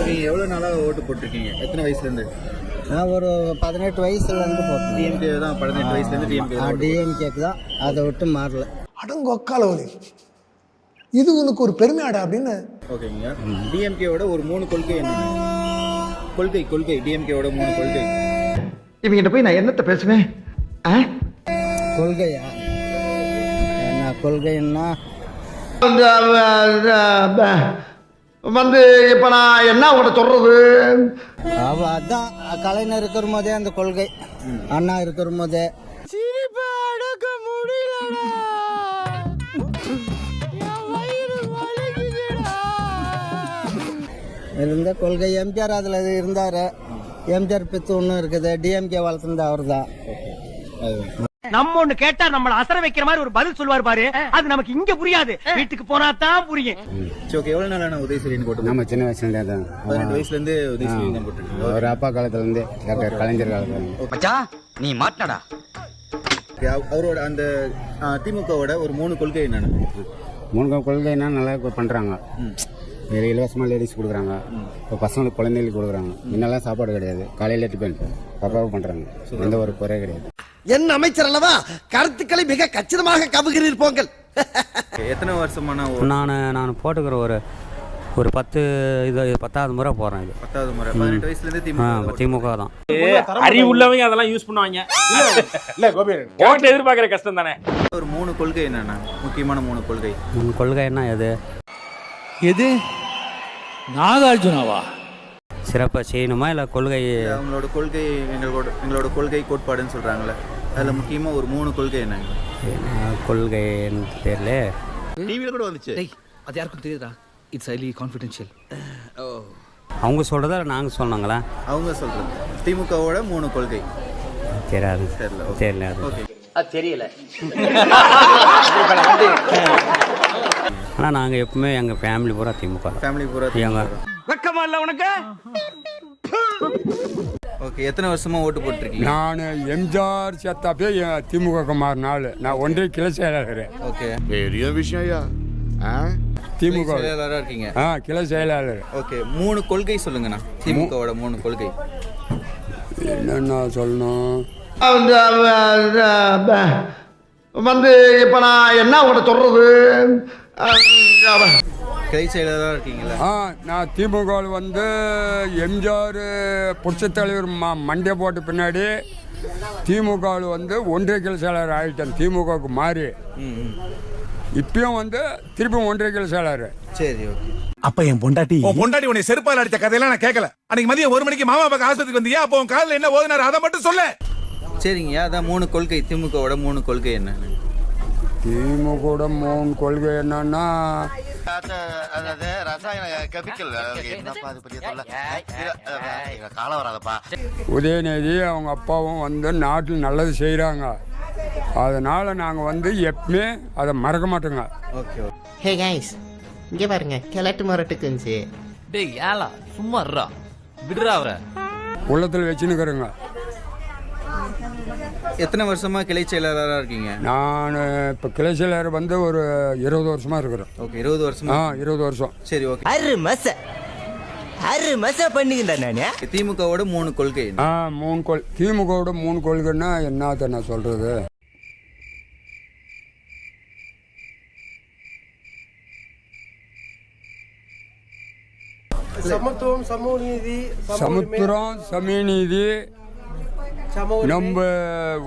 நீங்கள் எவ்வளோ நாளாக ஓட்டு போட்டிருக்கீங்க? எத்தனை வயசுலேருந்து? நான் ஒரு 18 வயசுலேருந்து போட்டேன். டிஎம்கே தான் 18 வயசுலேருந்து டிஎம்கேக்கு தான், அதை விட்டு மாறல. அடங்கொக்காலவலி, இது உனக்கு ஒரு பெருமையாடா அப்படின்னு. ஓகேங்க. டிஎம்கேவோட ஒரு 3 கொள்கை என்ன? கொள்கை டிஎம்கேவோட 3 கொள்கை. இவங்கிட்ட போய் நான் என்னத்த பேசுவேன்? கொள்கையா? என்ன கொள்கைன்னா வந்து இப்ப நான் என்ன உங்கள்கிட்ட சொல்றது? அதான் கலைஞர் இருக்கிற போதே அந்த கொள்கை, அண்ணா இருக்கிற போதே இருந்த கொள்கை. எம்ஜிஆர் அதில் இருந்தார். எம்ஜிஆர் பித்து ஒன்றும் இருக்குது. டிஎம்கே வளர்த்துனது அவர் தான். நம்ம ஒண்ணு கேட்டா நம்மள அசர வைக்கிற மாதிரி ஒரு பதில் சொல்வார் பாரு, அது நமக்கு இங்க புரியாது, வீட்டுக்கு போனா தான் புரியும். ஓகே. எவ்வளவு நாளான உதயசூரியன் போட்டு? நம்ம சின்ன வயசுல தான் 18 வயசுலேருந்து உதயசூரியன் தான் போட்டுருக்கீங்க. ஒரு அப்பா காலத்துலேருந்து கலைஞர் காலத்துல. மச்சான் நீ மாட்டடா. அவரோட அந்த திமுகவோட ஒரு 3 கொள்கை என்னென்ன? 3 கொள்கைன்னா நல்லா பண்ணுறாங்க. வேறு இலவசமாக லேடிஸ் கொடுக்குறாங்க. இப்போ பசங்களுக்கு குழந்தைகளுக்கு கொடுக்குறாங்க. முன்னெல்லாம் சாப்பாடு கிடையாது. காலையில் டிஃபன் பக்காவாக பண்ணுறாங்க. எந்த ஒரு குறை கிடையாது. என் அமைச்சர் அல்லவா, கருத்துக்களை மிக கச்சிதமாக கவுகிறீர் போங்கள். எத்தனை வருஷமான? நான் போட்டுக்கிற ஒரு 10வது முறை போகிறேன். இது 10வது முறை. 18 வயசுலேருந்து திமுக தான். அறிவு உள்ளவங்க அதெல்லாம் யூஸ் பண்ணுவாங்க. இல்ல கோபி, ஓட்டு எதிர்பார்க்கிற கஷ்டம் தானே. ஒரு 3 கொள்கை என்னென்ன? முக்கியமான 3 கொள்கை. கொள்கை என்ன? எது? நாகார்ஜுனாவா? சிறப்பாக செய்யணுமா இல்லை கொள்கை? அவங்களோட கொள்கை எங்களோட கொள்கை கோட்பாடுன்னு சொல்கிறாங்களே, அதில் முக்கியமாக ஒரு 3 கொள்கை என்னங்க? கொள்கைன்னு தெரியல. டிவியில் கூட வந்துச்சு. அது யாருக்கும் தெரியுதா? It's highly confidential. அவங்க சொல்கிறதா நாங்கள் சொன்னாங்களா? அவங்க சொல்கிறது. திமுகவோட 3 கொள்கை தெரியாது. தெரியல. அது தெரியல. ஆனால் நாங்கள் எப்பவுமே எங்கள் ஃபேமிலி பூரா திமுக. ஃபேமிலி பூரா வெக்கமா இல்லை உனக்கு? ஓகே. எத்தனை வருஷமா ஓட்டு போட்டிருக்கீங்க? நான் எம்ஜிஆர் செத்தாப்பே திமுக மாறினாள். நான் ஒன்றே கிளை செயலாளர். ஓகே. பெரிய விஷயம். திமுக செயலாளராக இருக்கீங்க? கிளை செயலாளர். ஓகே. 3 கொள்கை சொல்லுங்கண்ணா. திமுகவோட 3 கொள்கை என்னென்ன சொல்லணும்? வந்து இப்ப நான் என்ன உங்கள்கிட்ட சொல்றது? கிளை செயலாளராக இருக்கீங்களா? நான் திமுகவில் வந்து எம்ஜிஆர் புரட்சித் தலைவர் மண்டே போட்ட பின்னாடி திமுகவில் வந்து ஒன்றிய கிளை செயலாளர் ஆகிட்டேன். திமுகவுக்கு மாறி இப்பயும் வந்து திருப்பியும் ஒன்றிய கிளை செயலாளர். சரி. ஓகே. அப்ப என் பொண்டாட்டி உன்னை செருப்பால் அடிச்ச கதையெல்லாம் நான் கேட்கல. அன்னைக்கு மதியம் 1 மணிக்கு மாமா பக்கம் ஆஸ்பத்திரிக்கு வந்தியா? அப்போ உன் காலில் என்ன ஓதுனாரு அதை மட்டும் சொல்ல. சரிங்க. அதான் 3 கொள்கை. திமுகவோட 3 கொள்கை என்ன? திமுகவோட 3 கொள்கை என்னன்னா, உதயநிதி அவங்க அப்பாவும் வந்து நாட்டில் நல்லது செய்கிறாங்க. அதனால நாங்கள் வந்து எப்பவுமே அதை மறக்க மாட்டோங்க. ஓகே. ஹே கைஸ், இங்கே பாருங்க, கிழட்டு முரட்டுக்குச்சு. டேய் ஏலா சும்மா விடுறா அவரை. உள்ளத்தில் வச்சுன்னுக்கிறேங்க. எத்தனை வருஷமா கிளை செயலாளராக இருக்கீங்க? நான் இப்போ கிளை செயலாளர் வந்து ஒரு 20 வருஷமா இருக்கிறேன். ஓகே. 20 வருஷமா? 20 வருஷம். சரி. ஓகே. அரு மச பண்ணிக்கிட்டா நானே. திமுகவோட 3 கொள்கை. திமுகவோட 3 கொள்கைன்னா என்னத்த நான் சொல்றது? சமத்துவம், சமூகநீதி, சமுத்திரம், சமநீதி. நம்ம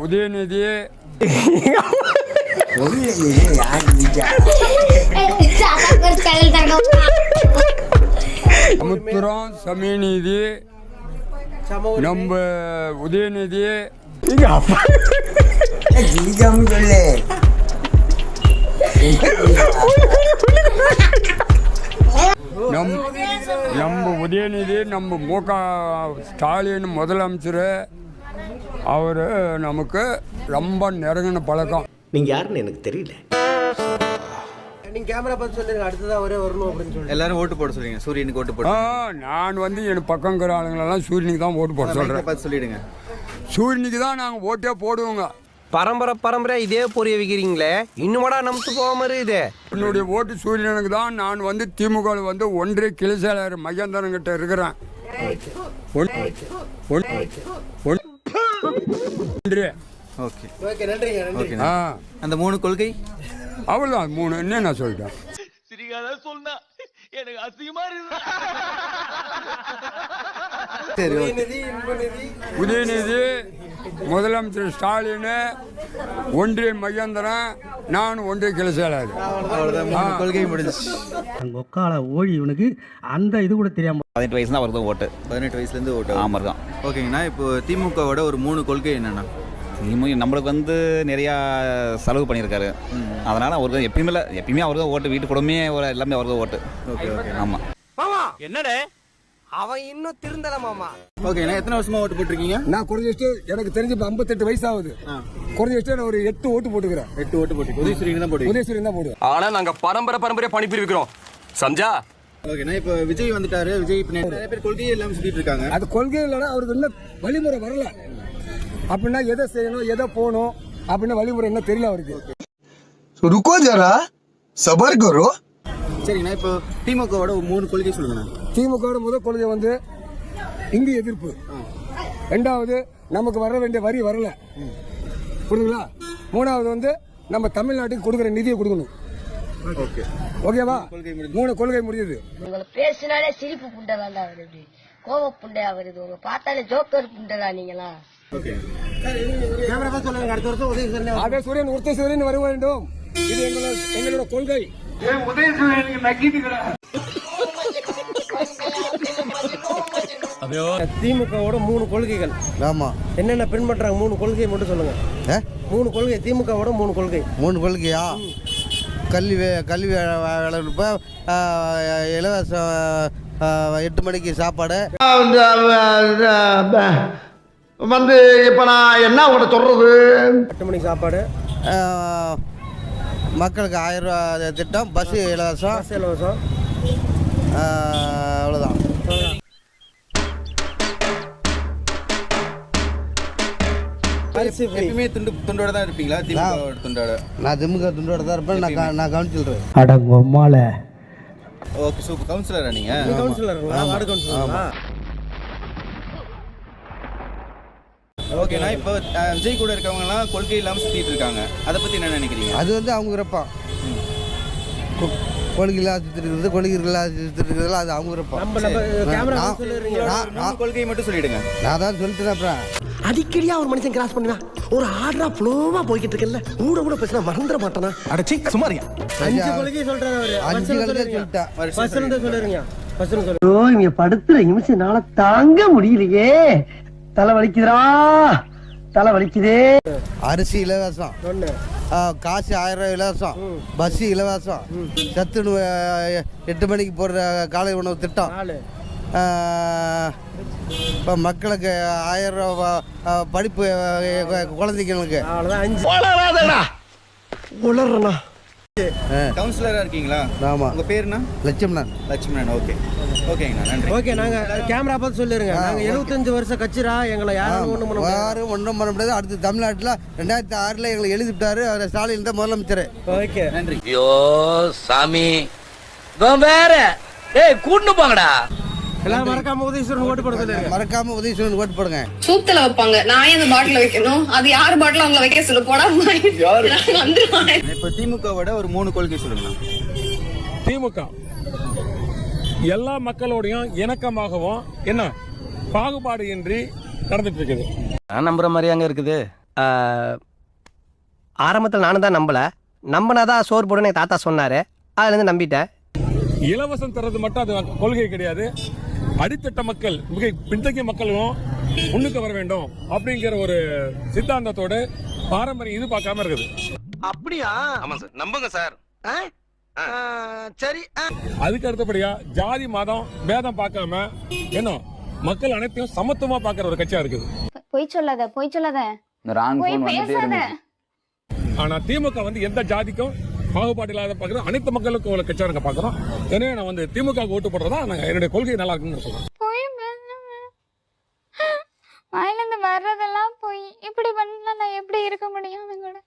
உதயநிதி சமுத்திரம், சமநீதி. நம்ம உதயநிதி நம்ம உதயநிதி, நம்ம மு.க. ஸ்டாலின் முதலமைச்சர், அவர் நமக்கு ரொம்ப நெருங்கின பழக்கம். நீங்க யாருன்னு எனக்கு தெரியல. நீங்க கேமரா பார்த்து சொல்லுங்க, அடுத்ததான் அவரே வரணும் அப்படின்னு சொல்லி எல்லாரும் ஓட்டு போட சொல்றீங்க. சூரியனுக்கு ஓட்டு போட. நான் வந்து என் பக்கம் இருக்கிற ஆளுங்களெல்லாம் சூரியனுக்கு தான் ஓட்டு போட சொல்கிறேன். பார்த்து சொல்லிடுங்க. சூரியனுக்கு தான் நாங்கள் ஓட்டே போடுவோங்க. பரம்பரை இதே பொரிய வைக்கிறீங்களே இன்னுமாடா நமக்கு போகாம இருக்குது. என்னுடைய ஓட்டு சூரியனுக்கு தான். நான் வந்து திமுக வந்து ஒன்றிய கிளை செயலர் மகேந்திரன் கிட்ட இருக்கிறேன். ஓகே ஓகே நன்றிங்க நன்றி. ஓகே அந்த 3 கொள்கை அவ்வளோதான் 3 என்ன நான் சொல்லிட்டேன். சரி ஓகே. உதயநிதி, இன்பநிதி, உதயநிதி, முதலமைச்சர் ஸ்டாலின், ஒன்றிய மகேந்திரன், நான் ஒன்றிய கிளை செயலர். அவ்வளவுதான் 3 கொள்கை முடிஞ்சிச்சு. ஒக்கால ஓடி இவனுக்கு அந்த இது கூட தெரியாம 18 வயசு தான் வருது ஓட்டு. 18 வயசுலேருந்து ஓட்டு. ஆமாம் தான். ஓகேங்கண்ணா, இப்போ திமுகவோட ஒரு 3 கொள்கை என்னென்னா? நம்மளுக்கு வந்து நிறையா செலவு பண்ணியிருக்காரு. அதனால் அவருக்கு எப்பயுமே அவருக்கு தான் ஓட்டு. வீட்டு குடும்பமே எல்லாமே அவருக்கு தான் ஓட்டு. Okay okay. ஆமாம். என்னடே அவன் இன்னும் திருந்தல மாமா. ஓகேண்ணா, எத்தனை வருஷமா ஓட்டு போட்டிருக்கீங்க? நான் குறைஞ்சிட்டு எனக்கு தெரிஞ்சு 58 வயசு ஆகுது. குறைஞ்சிட்டு நான் ஒரு 8 ஓட்டு போட்டுக்கிறேன். 8 ஓட்டு போட்டு உதயசூரியன் தான் போட்டு. உதயசூரியன் தான் போடுவேன். ஆனா நாங்க பரம்பரை பணிப்பு இருக்கிறோம் சம்ஜா. ஓகேண்ணா, இப்போ விஜய் வந்துட்டாரு. விஜய் இப்போ நிறைய பேர் கொள்கையே இல்லாமல் சுத்திட்டு இருக்காங்க. அது கொள்கை இல்லைன்னா அவருக்கு இன்னும் வழிமுறை வரல. அப்படின்னா எதை செய்யணும் எதை போகணும் அப்படின்னு வழிமுறை என்ன தெரியல அவருக்கு. ருக்கோ ஜரா சபர் கரோ. சரிங்கண்ணா, இப்போ திமுகவோட ஒரு 3 கொள்கை சொல்லுங்கண்ணா. திமுகவோட முதல் கொள்கை வந்து இந்தி எதிர்ப்பு. ரெண்டாவது நமக்கு வர வேண்டிய வரி வரல புரியுதுங்களா. மூணாவது வந்து நம்ம தமிழ்நாட்டுக்கு கொடுக்குற நிதியை கொடுக்கணும். ஓகே ஓகேவா. 3 கொள்கை முடியுது. உங்களை பேசினாலே சிரிப்பு புண்டலாம் வருது, கோவ புண்டையா வருது. உங்க பார்த்தாலே ஜோக்கர் புண்டலா நீங்களா. ஓகே. கேமரா சொல்லுங்க அடுத்த வருஷம் உதயசூரியன். அதே சூரியன் உர்த்த சூரியன் வர வேண்டும். இது எங்களோட கொள்கை. திமுகவோட 3 கொள்கைகள். ஆமாம். என்னென்ன பின்பற்றாங்க 3 கொள்கையை மட்டும் சொல்லுங்க. 3 கொள்கை திமுகவோட 3 கொள்கை. 3 கொள்கையா? கல்வி வளர்ப்பு, இலவசம் 8 மணிக்கு சாப்பாடு. வந்து இப்ப நான் என்ன உங்கள்கிட்ட சொல்றது? 8 மணிக்கு சாப்பாடு, மக்களுக்கு 1000 ரூபா திட்டம், பஸ் இலவசம். இலவசம். அவ்வளோதான். எப்பயுமே துண்டோட தான் இருப்பீங்களா? திமுக துண்டோட? நான் திமுக துண்டோட தான் இருப்பேன். நான் கவனிச்சுடுறேன். அடங்கம்மால. Okay super. கவுன்சிலரா நீங்க? கவுன்சிலருங்களா? வார்டு கவுன்சிலரா? ஓகேண்ணா, இப்போ விஜய் கூட இருக்கவங்கலாம் கொள்கை இல்லாமல் சுற்றிட்டு இருக்காங்க. அதை பற்றி என்ன நினைக்கிறீங்க? அது வந்து அவங்க விருப்பம். கொள்கை இல்லாத சுற்றிட்டு இருக்கிறது, கொள்கை இல்லாத சுற்றிட்டு இருக்கிறதுல அது அவங்க விருப்பம். நான் கொள்கையை மட்டும் சொல்லிடுங்க. நான் தான் சொல்லிட்டேன். அப்புறம் அடிக்கடியா ஒரு மனுஷன் கிராஸ் பண்ணுவேன். ஒரு ஆர்டரா ஃப்ளோவா போய்கிட்டு இருக்கல, கூட பேசினா மறந்துட மாட்டானா? அடச்சி சுமாரியா 5 கொள்கை சொல்றாரு அவரு. 5 கொள்கை சொல்லிட்டேன். பர்சன்ட் சொல்லுங்க. பர்சன்ட் சொல்லுங்க. ஓ இங்க படுத்துற நிமிஷம் நாள தாங்க முடியலையே. தலை வலிக்குதுடா, தலை வலிக்குதே. அரிசி இலவசம், காசு 1000 ரூபாய் இலவசம், பஸ் இலவசம், சத்து 8 மணிக்கு போடுற காலை உணவு திட்டம். இப்போ மக்களுக்கு 1000 ரூபா படிப்பு குழந்தைங்களுக்கு. உளறனா கவுன்சிலரா இருக்கீங்களா? ஆமாம். உங்க பேருனா? லட்சுமணன். லட்சுமணன். ஓகே ஓகேங்கண்ணா, நன்றி. ஓகே, நாங்க கேமரா பார்த்து சொல்லிருங்க. நாங்க 75 வருஷம் கட்சிரா, எங்களை யாரும் ஒண்ணும் பண்ண முடியாது. யாரும் ஒன்றும் பண்ண முடியாது. அடுத்து தமிழ்நாட்டில் 2006 எங்களை எழுதிவிட்டாரு அவர். ஸ்டாலின் தான் முதலமைச்சர். ஓகே நன்றி. ஐயோ சாமி வேற கூட்டு போங்கடா. எல்லாரும் மறக்காம உதயசூரன் ஓட்டு போட சொல்லுங்க. மறக்காம உதயசூரன் ஓட்டு போடுங்க. சூத்துல வைப்பாங்க, நான் அந்த பாட்டில வைக்கணும். அது யாரு பாட்டில அவங்கள வைக்க சொல்ல போடா வந்துருவாங்க. இப்போ திமுகவோட ஒரு 3 கொள்கை சொல்லுங்கண்ணா. திமுக எல்லா மக்களோடையும் இணக்கமாகவும் என்ன பாகுபாடு இன்றி நடந்துட்டு இருக்குது. நான் நம்புற மாதிரி அங்க இருக்குது. ஆரம்பத்தில் நானும் தான் நம்பினாதான் சோறு போடுன்னு தாத்தா சொன்னாரு. அதுல இருந்து நம்பிட்டேன். இலவசம் தர்றது மட்டும் அது கொள்கை கிடையாது. அடித்தட்ட மக்கள், மிக பின்தங்கிய மக்களும் முன்னுக்கு வர வேண்டும் அப்படிங்கிற ஒரு சித்தாந்தத்தோட பாரம்பரியம் இது பார்க்காம இருக்குது. அப்படியா? ஆமா சார், நம்புங்க சார். சரி. அதுக்கு அடுத்தபடியா ஜாதி மதம் பேதம் பார்க்காம என்ன மக்கள் அனைத்தையும் சமத்துவமா பார்க்கிற ஒரு கட்சியா இருக்குது. பொய் சொல்லாத ஆனா திமுக வந்து எந்த ஜாதிக்கும் பாகுபாடு இல்லாத பாக்குறோம். அனைத்து மக்களுக்கும் உள்ள கட்சியா நாங்க பாக்குறோம். எனவே நான் வந்து திமுக ஓட்டு போடுறதா என்னுடைய கொள்கை நல்லா இருக்குன்னு சொல்றேன். வாயிலிருந்து வர வர்றதெல்லாம் போய் இப்படி பண்ணா நான் எப்படி இருக்க முடியும் அவங்க கூட?